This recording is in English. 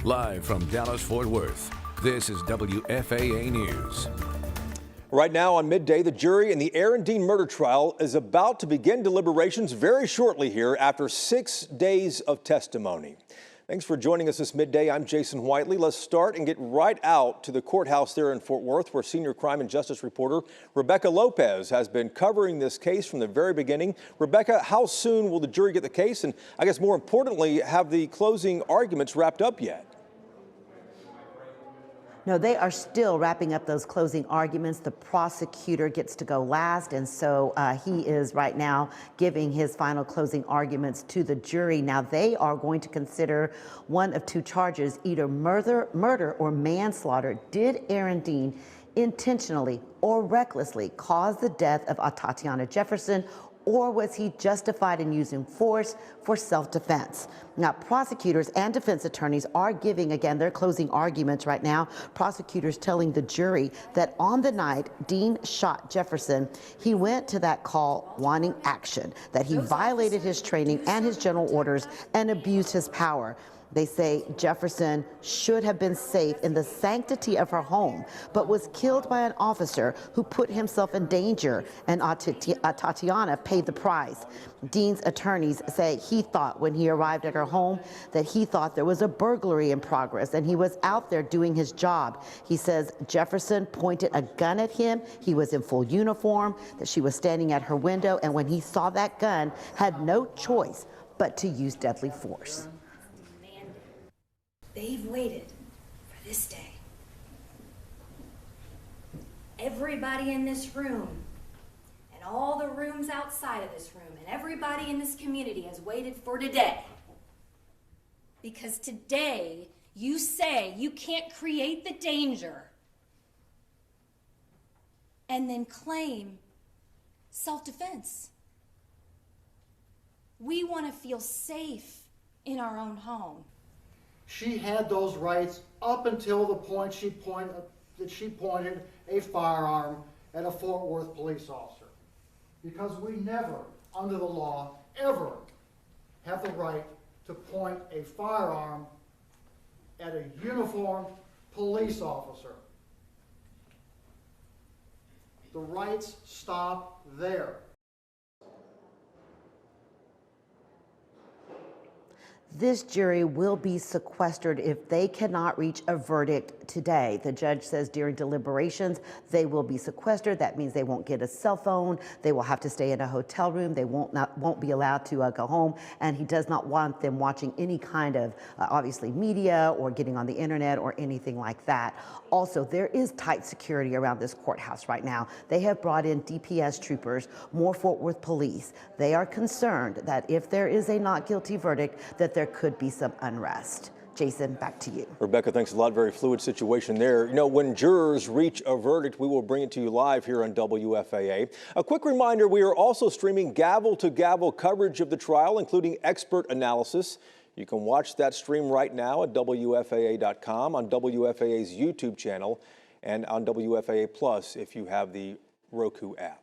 Live from Dallas-Fort Worth, this is WFAA News. Right now on midday, the jury in the Aaron Dean murder trial is about to begin deliberations very shortly here after 6 days of testimony. Thanks for joining us this midday. I'm Jason Whiteley. Let's start and get right out to the courthouse there in Fort Worth, where senior crime and justice reporter Rebecca Lopez has been covering this case from the very beginning. Rebecca, how soon will the jury get the case? And I guess more importantly, have the closing arguments wrapped up yet? No, they are still wrapping up those closing arguments. The prosecutor gets to go last, and so he is right now giving his final closing arguments to the jury. Now, they are going to consider one of two charges, either murder or manslaughter. Did Aaron Dean intentionally or recklessly cause the death of Atatiana Jefferson, or was he justified in using force for self-defense? Now, prosecutors and defense attorneys are giving, again, their closing arguments right now. Prosecutors telling the jury that on the night Dean shot Jefferson, he went to that call wanting action, that he violated his training and his general orders and abused his power. They say Jefferson should have been safe in the sanctity of her home, but was killed by an officer who put himself in danger, and Atatiana paid the price. Dean's attorneys say he thought when he arrived at her home that he thought there was a burglary in progress and he was out there doing his job. He says Jefferson pointed a gun at him. He was in full uniform, that she was standing at her window, and when he saw that gun, had no choice but to use deadly force. They've waited for this day. Everybody in this room and all the rooms outside of this room and everybody in this community has waited for today. Because today you say you can't create the danger and then claim self-defense. We want to feel safe in our own home. She had those rights up until the point she pointed a firearm at a Fort Worth police officer. Because we never, under the law, ever have the right to point a firearm at a uniformed police officer. The rights stop there. This jury will be sequestered if they cannot reach a verdict today. The judge says during deliberations, they will be sequestered. That means they won't get a cell phone. They will have to stay in a hotel room. They won't be allowed to go home. And he does not want them watching any kind of, obviously, media or getting on the internet or anything like that. Also, there is tight security around this courthouse right now. They have brought in DPS troopers, more Fort Worth police. They are concerned that if there is a not guilty verdict, that there could be some unrest. Jason, back to you. Rebecca, thanks a lot. Very fluid situation there. You know, when jurors reach a verdict, we will bring it to you live here on WFAA. A quick reminder, we are also streaming gavel-to-gavel coverage of the trial, including expert analysis. You can watch that stream right now at WFAA.com, on WFAA's YouTube channel, and on WFAA Plus if you have the Roku app.